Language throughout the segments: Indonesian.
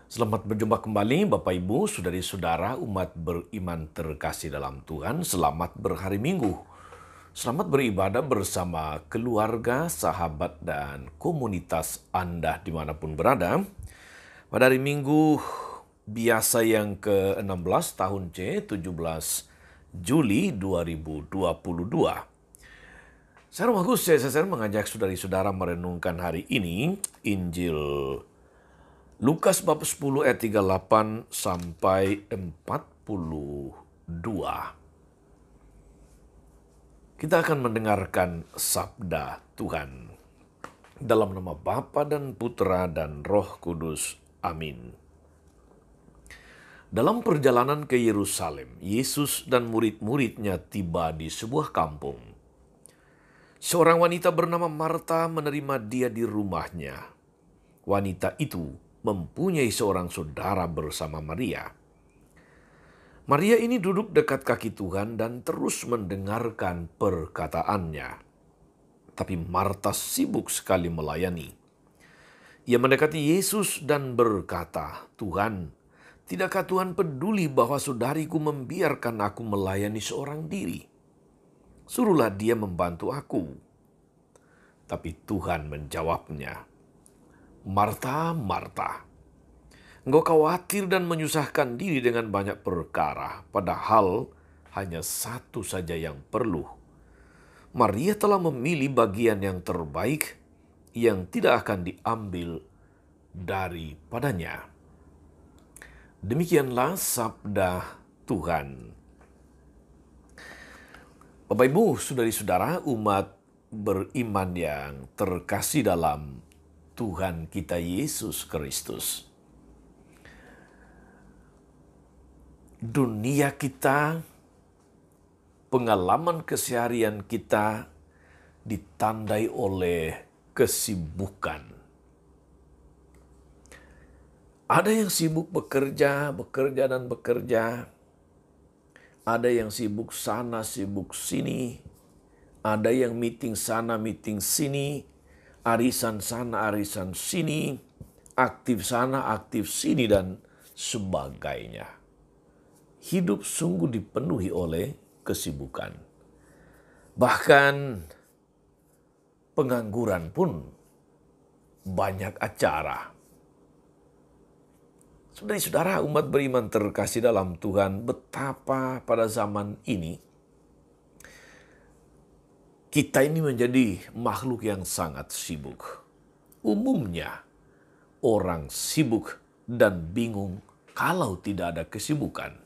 Selamat berjumpa kembali Bapak Ibu, saudari-saudara umat beriman terkasih dalam Tuhan. Selamat berhari Minggu. Selamat beribadah bersama keluarga, sahabat, dan komunitas Anda dimanapun berada. Pada hari Minggu biasa yang ke-16 tahun C, 17 Juli 2022. Saya Romagus, saya mengajak saudari-saudara merenungkan hari ini Injil Lukas bab 10 ayat 38 sampai 42. Kita akan mendengarkan sabda Tuhan. Dalam nama Bapa dan Putra dan Roh Kudus. Amin. Dalam perjalanan ke Yerusalem, Yesus dan murid-muridnya tiba di sebuah kampung. Seorang wanita bernama Marta menerima dia di rumahnya. Wanita itu mempunyai seorang saudara bersama Maria. Maria ini duduk dekat kaki Tuhan dan terus mendengarkan perkataannya. Tapi Marta sibuk sekali melayani. Ia mendekati Yesus dan berkata, "Tuhan, tidakkah Tuhan peduli bahwa saudariku membiarkan aku melayani seorang diri? Suruhlah dia membantu aku." Tapi Tuhan menjawabnya, "Marta, Marta, engkau khawatir dan menyusahkan diri dengan banyak perkara, padahal hanya satu saja yang perlu. Maria telah memilih bagian yang terbaik yang tidak akan diambil daripadanya." Demikianlah sabda Tuhan. Bapak Ibu, saudari-saudara, umat beriman yang terkasih dalam Tuhan kita Yesus Kristus. Dunia kita, pengalaman keseharian kita ditandai oleh kesibukan. Ada yang sibuk bekerja dan bekerja. Ada yang sibuk sana, sibuk sini. Ada yang meeting sana, meeting sini. Arisan sana, arisan sini, aktif sana, aktif sini, dan sebagainya. Hidup sungguh dipenuhi oleh kesibukan. Bahkan pengangguran pun banyak acara. Saudara-saudara umat beriman terkasih dalam Tuhan, betapa pada zaman ini kita ini menjadi makhluk yang sangat sibuk. Umumnya, orang sibuk dan bingung kalau tidak ada kesibukan.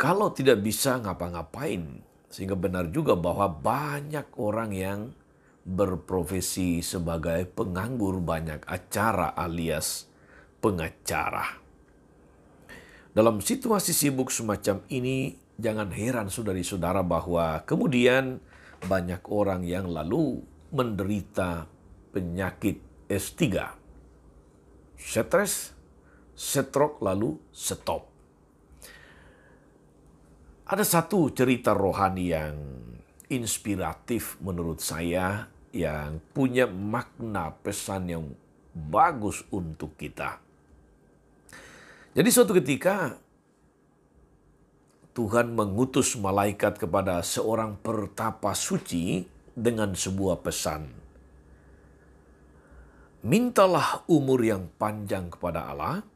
Kalau tidak bisa ngapa-ngapain, sehingga benar juga bahwa banyak orang yang berprofesi sebagai penganggur, banyak acara alias pengacara. Dalam situasi sibuk semacam ini, jangan heran saudari-saudara bahwa kemudian banyak orang yang lalu menderita penyakit S3. Stres, stroke, lalu stop. Ada satu cerita rohani yang inspiratif menurut saya yang punya makna pesan yang bagus untuk kita. Jadi suatu ketika Tuhan mengutus malaikat kepada seorang pertapa suci dengan sebuah pesan. Mintalah umur yang panjang kepada Allah,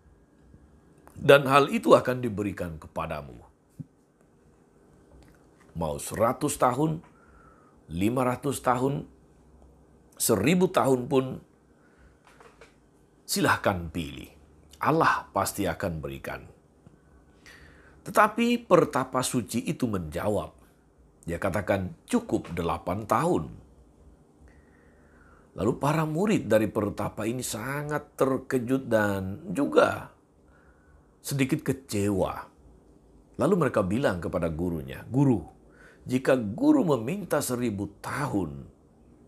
dan hal itu akan diberikan kepadamu. Mau 100 tahun, 500 tahun, 1000 tahun pun, silahkan pilih. Allah pasti akan berikan. Tetapi pertapa suci itu menjawab. Dia katakan cukup 8 tahun. Lalu para murid dari pertapa ini sangat terkejut dan juga sedikit kecewa. Lalu mereka bilang kepada gurunya, "Guru, jika guru meminta 1000 tahun,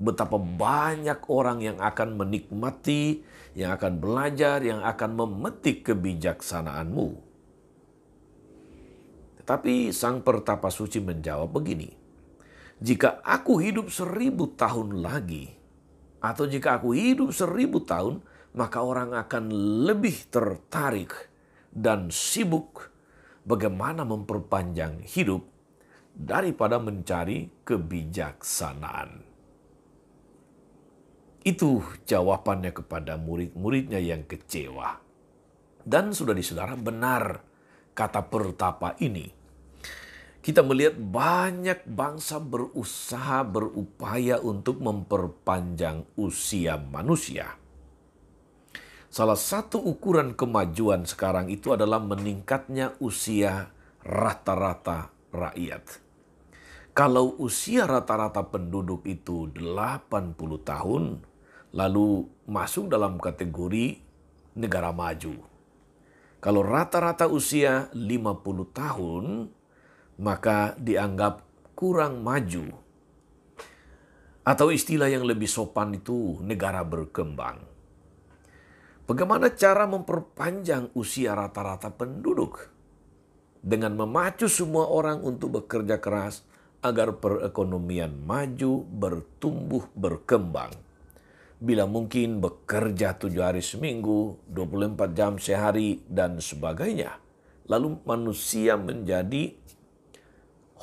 betapa banyak orang yang akan menikmati, yang akan belajar, yang akan memetik kebijaksanaanmu." Tapi sang pertapa suci menjawab begini, "Jika aku hidup 1000 tahun lagi, atau jika aku hidup 1000 tahun, maka orang akan lebih tertarik dan sibuk bagaimana memperpanjang hidup daripada mencari kebijaksanaan. Itu jawabannya kepada murid-muridnya yang kecewa. Dan saudara-saudara, benar kata pertapa ini. Kita melihat banyak bangsa berusaha, berupaya untuk memperpanjang usia manusia. Salah satu ukuran kemajuan sekarang itu adalah meningkatnya usia rata-rata rakyat. Kalau usia rata-rata penduduk itu 80 tahun, lalu masuk dalam kategori negara maju. Kalau rata-rata usia 50 tahun, maka dianggap kurang maju. Atau istilah yang lebih sopan itu negara berkembang. Bagaimana cara memperpanjang usia rata-rata penduduk? Dengan memacu semua orang untuk bekerja keras agar perekonomian maju, bertumbuh, berkembang. Bila mungkin bekerja 7 hari seminggu, 24 jam sehari, dan sebagainya. Lalu manusia menjadi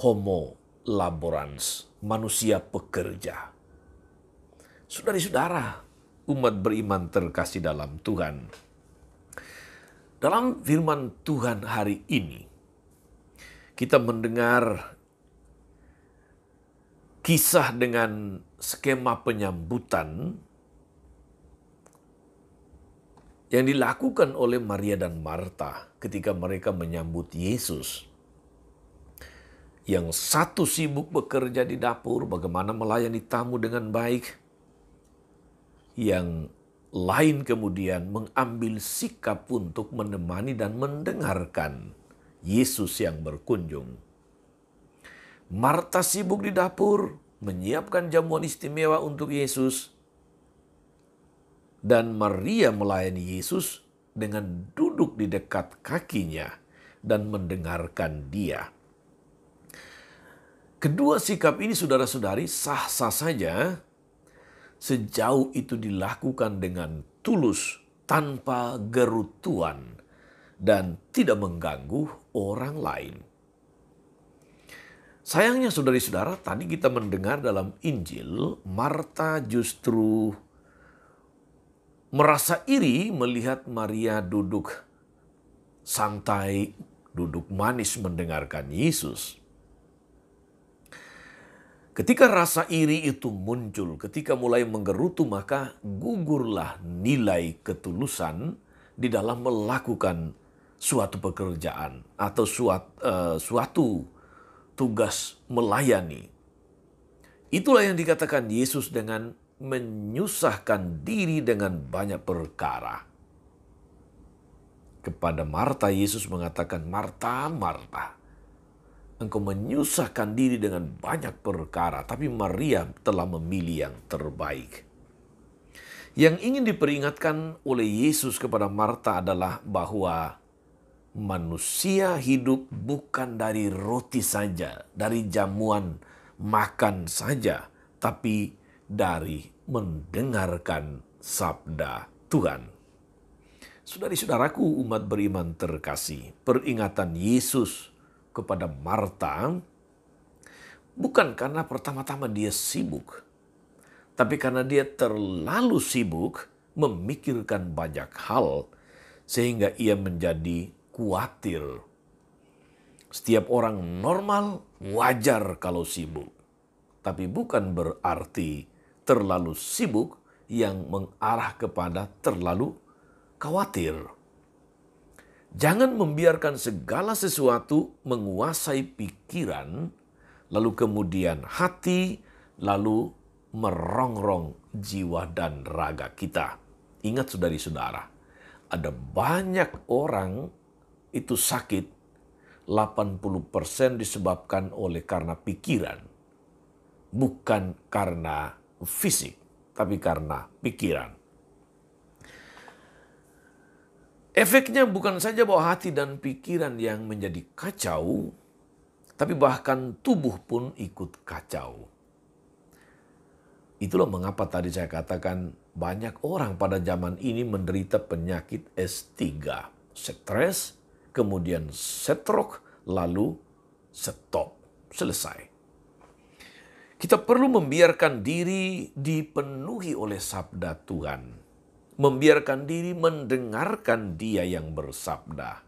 homo laborans, manusia pekerja. Saudara-saudara, umat beriman terkasih dalam Tuhan. Dalam firman Tuhan hari ini, kita mendengar kisah dengan skema penyambutan yang dilakukan oleh Maria dan Marta ketika mereka menyambut Yesus. Yang satu sibuk bekerja di dapur, bagaimana melayani tamu dengan baik. Yang lain kemudian mengambil sikap untuk menemani dan mendengarkan Yesus yang berkunjung. Marta sibuk di dapur, menyiapkan jamuan istimewa untuk Yesus. Dan Maria melayani Yesus dengan duduk di dekat kakinya dan mendengarkan dia. Kedua sikap ini saudara-saudari sah-sah saja sejauh itu dilakukan dengan tulus, tanpa gerutuan, dan tidak mengganggu orang lain. Sayangnya saudara-saudara, tadi kita mendengar dalam Injil, Marta justru merasa iri melihat Maria duduk santai, duduk manis mendengarkan Yesus. Ketika rasa iri itu muncul, ketika mulai menggerutu, maka gugurlah nilai ketulusan di dalam melakukan suatu pekerjaan atau suatu tugas melayani. Itulah yang dikatakan Yesus dengan menyusahkan diri dengan banyak perkara. Kepada Marta, Yesus mengatakan, "Marta, Marta, engkau menyusahkan diri dengan banyak perkara, tapi Maria telah memilih yang terbaik." Yang ingin diperingatkan oleh Yesus kepada Marta adalah bahwa manusia hidup bukan dari roti saja, dari jamuan makan saja, tapi dari mendengarkan sabda Tuhan. Saudari-saudaraku, umat beriman terkasih, peringatan Yesus kepada Marta bukan karena pertama-tama dia sibuk, tapi karena dia terlalu sibuk memikirkan banyak hal sehingga ia menjadi khawatir. Setiap orang normal wajar kalau sibuk, tapi bukan berarti terlalu sibuk yang mengarah kepada terlalu khawatir. Jangan membiarkan segala sesuatu menguasai pikiran, lalu kemudian hati, lalu merongrong jiwa dan raga kita. Ingat saudari-saudara, ada banyak orang itu sakit, 80% disebabkan karena pikiran. Bukan karena fisik, tapi karena pikiran. Efeknya bukan saja bahwa hati dan pikiran yang menjadi kacau, tapi bahkan tubuh pun ikut kacau. Itulah mengapa tadi saya katakan banyak orang pada zaman ini menderita penyakit S3. Stres, kemudian stroke, lalu stop. Selesai. Kita perlu membiarkan diri dipenuhi oleh sabda Tuhan. Membiarkan diri mendengarkan Dia yang bersabda.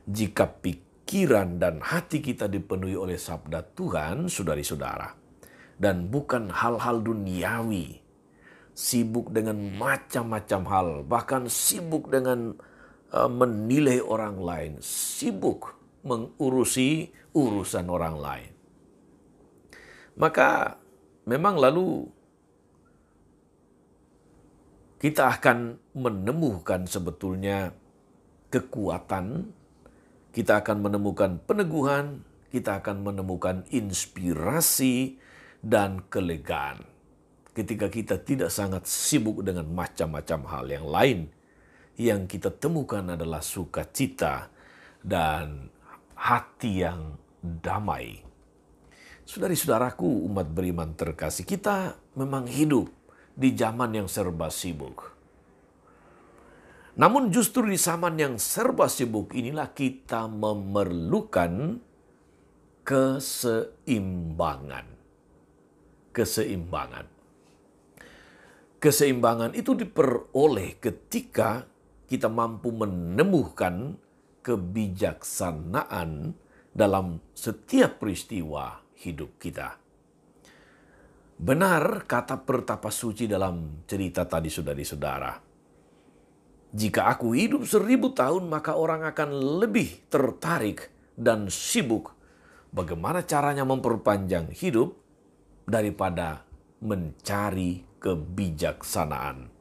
Jika pikiran dan hati kita dipenuhi oleh sabda Tuhan, saudari-saudara, dan bukan hal-hal duniawi, sibuk dengan macam-macam hal, bahkan sibuk dengan menilai orang lain, sibuk mengurusi urusan orang lain. Maka memang lalu kita akan menemukan sebetulnya kekuatan, kita akan menemukan peneguhan, kita akan menemukan inspirasi dan kelegaan. Ketika kita tidak sangat sibuk dengan macam-macam hal yang lain, yang kita temukan adalah sukacita dan hati yang damai. Saudari-saudaraku, umat beriman terkasih, kita memang hidup di zaman yang serba sibuk. Namun justru di zaman yang serba sibuk inilah kita memerlukan keseimbangan. Keseimbangan itu diperoleh ketika kita mampu menemukan kebijaksanaan dalam setiap peristiwa hidup kita. Benar kata pertapa suci dalam cerita tadi, saudari-saudara. Jika aku hidup 1000 tahun, maka orang akan lebih tertarik dan sibuk bagaimana caranya memperpanjang hidup daripada mencari kebijaksanaan.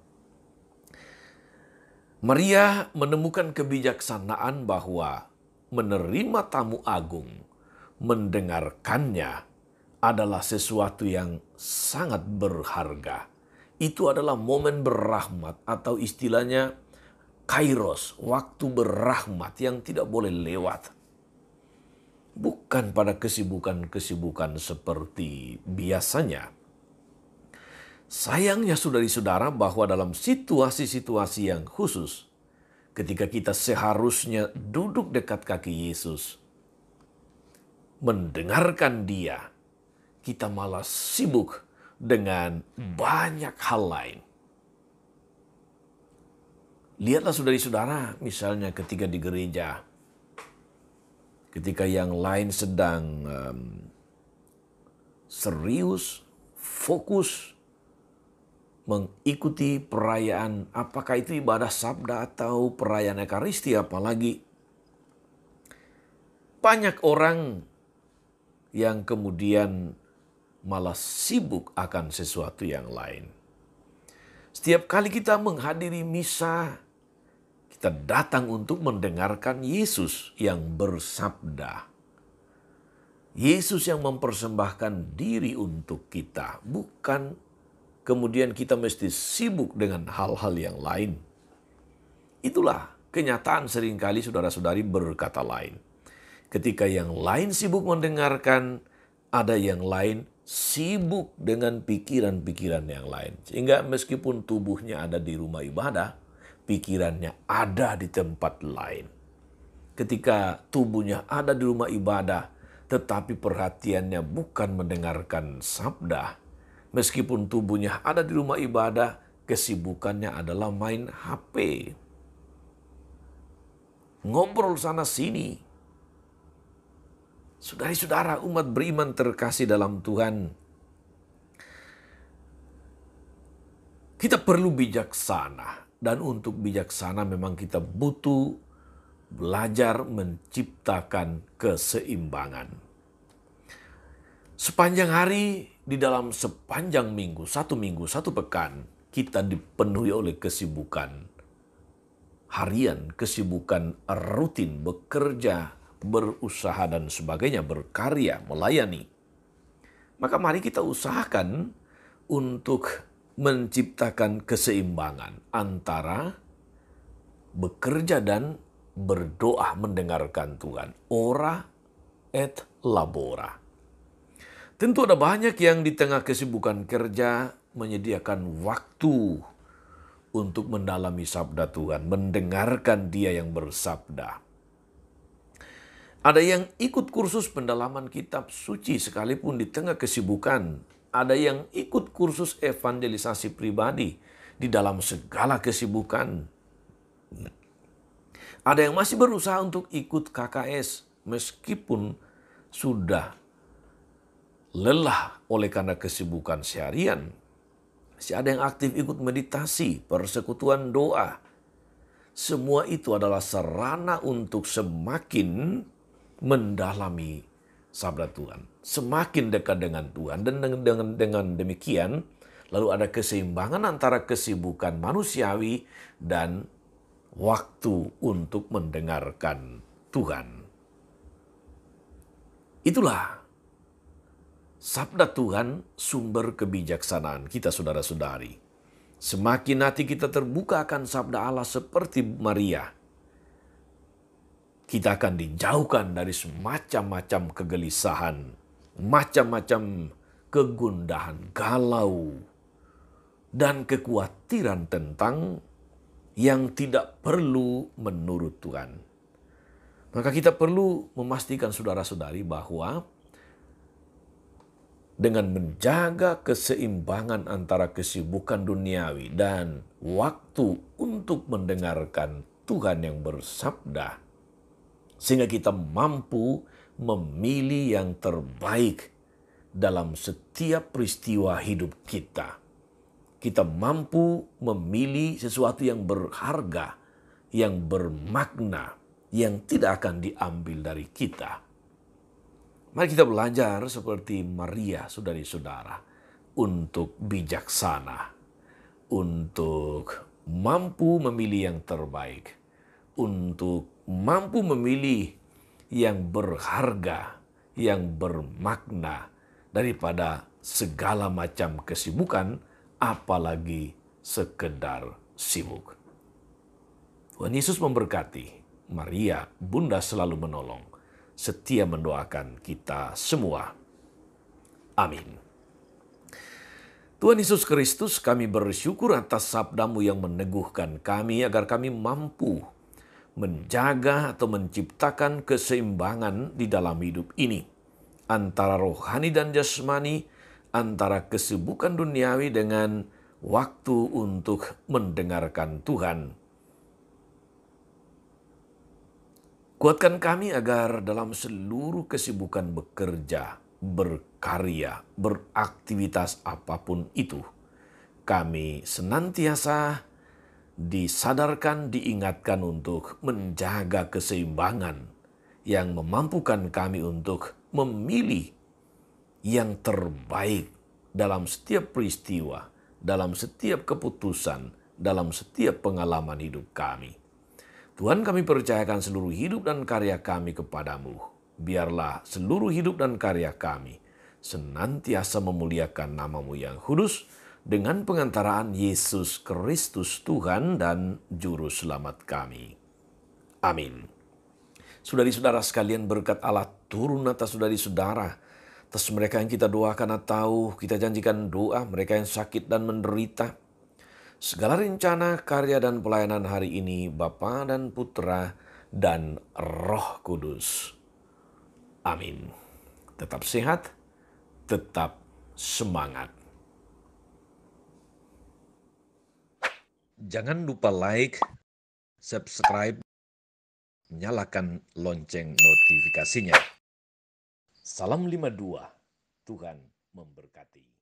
Maria menemukan kebijaksanaan bahwa menerima tamu agung, mendengarkannya adalah sesuatu yang sangat berharga. Itu adalah momen berrahmat atau istilahnya kairos, waktu berrahmat yang tidak boleh lewat. Bukan pada kesibukan-kesibukan seperti biasanya. Sayangnya saudari-saudara bahwa dalam situasi-situasi yang khusus, ketika kita seharusnya duduk dekat kaki Yesus, mendengarkan Dia, kita malah sibuk dengan banyak hal lain. Lihatlah saudari-saudara, misalnya ketika di gereja, ketika yang lain sedang serius, fokus, mengikuti perayaan, apakah itu ibadah sabda atau perayaan Ekaristi, apalagi banyak orang yang kemudian malah sibuk akan sesuatu yang lain. Setiap kali kita menghadiri misa, kita datang untuk mendengarkan Yesus yang bersabda. Yesus yang mempersembahkan diri untuk kita, bukan kemudian kita mesti sibuk dengan hal-hal yang lain. Itulah kenyataan seringkali saudara-saudari berkata lain. Ketika yang lain sibuk mendengarkan, ada yang lain sibuk dengan pikiran-pikiran yang lain. Sehingga meskipun tubuhnya ada di rumah ibadah, pikirannya ada di tempat lain. Ketika tubuhnya ada di rumah ibadah, tetapi perhatiannya bukan mendengarkan sabda. Meskipun tubuhnya ada di rumah ibadah, kesibukannya adalah main HP. Ngobrol sana sini. Saudari-saudara, umat beriman terkasih dalam Tuhan, kita perlu bijaksana. Dan untuk bijaksana memang kita butuh belajar menciptakan keseimbangan. Sepanjang hari, di dalam sepanjang minggu, satu pekan, kita dipenuhi oleh kesibukan harian, kesibukan rutin, bekerja, berusaha dan sebagainya, berkarya, melayani. Maka mari kita usahakan untuk menciptakan keseimbangan antara bekerja dan berdoa mendengarkan Tuhan. Ora et labora. Tentu ada banyak yang di tengah kesibukan kerja menyediakan waktu untuk mendalami sabda Tuhan, mendengarkan Dia yang bersabda. Ada yang ikut kursus pendalaman kitab suci sekalipun di tengah kesibukan. Ada yang ikut kursus evangelisasi pribadi di dalam segala kesibukan. Ada yang masih berusaha untuk ikut KKS meskipun sudah lelah oleh karena kesibukan seharian. Masih ada yang aktif ikut meditasi, persekutuan doa. Semua itu adalah sarana untuk semakin mendalami sabda Tuhan. Semakin dekat dengan Tuhan. Dan dengan demikian, lalu ada keseimbangan antara kesibukan manusiawi dan waktu untuk mendengarkan Tuhan. Itulah sabda Tuhan, sumber kebijaksanaan kita, saudara-saudari. Semakin hati kita terbuka akan sabda Allah seperti Maria, kita akan dijauhkan dari semacam-macam kegelisahan, macam-macam kegundahan, galau, dan kekhawatiran tentang yang tidak perlu menurut Tuhan. Maka kita perlu memastikan saudara-saudari bahwa dengan menjaga keseimbangan antara kesibukan duniawi dan waktu untuk mendengarkan Tuhan yang bersabda, sehingga kita mampu memilih yang terbaik dalam setiap peristiwa hidup kita. Kita mampu memilih sesuatu yang berharga, yang bermakna, yang tidak akan diambil dari kita. Mari kita belajar seperti Maria, saudari-saudara, untuk bijaksana, untuk mampu memilih yang terbaik, untuk mampu memilih yang berharga, yang bermakna daripada segala macam kesibukan, apalagi sekedar sibuk. Tuhan Yesus memberkati. Maria, Bunda selalu menolong, setia mendoakan kita semua. Amin. Tuhan Yesus Kristus, kami bersyukur atas sabda-Mu yang meneguhkan kami agar kami mampu menjaga atau menciptakan keseimbangan di dalam hidup ini, antara rohani dan jasmani, antara kesibukan duniawi dengan waktu untuk mendengarkan Tuhan. Kuatkan kami agar dalam seluruh kesibukan bekerja, berkarya, beraktivitas apapun itu, kami senantiasa disadarkan, diingatkan untuk menjaga keseimbangan yang memampukan kami untuk memilih yang terbaik dalam setiap peristiwa, dalam setiap keputusan, dalam setiap pengalaman hidup kami. Tuhan, kami percayakan seluruh hidup dan karya kami kepadamu. Biarlah seluruh hidup dan karya kami senantiasa memuliakan nama-Mu yang kudus dengan pengantaraan Yesus Kristus Tuhan dan Juru Selamat kami. Amin. Saudari-saudara sekalian, berkat Allah turun atas saudari-saudara, atas mereka yang kita doakan atau kita janjikan doa, mereka yang sakit dan menderita. Segala rencana, karya, dan pelayanan hari ini, Bapa dan Putra dan Roh Kudus. Amin. Tetap sehat, tetap semangat. Jangan lupa like, subscribe, nyalakan lonceng notifikasinya. Salam 52, Tuhan memberkati.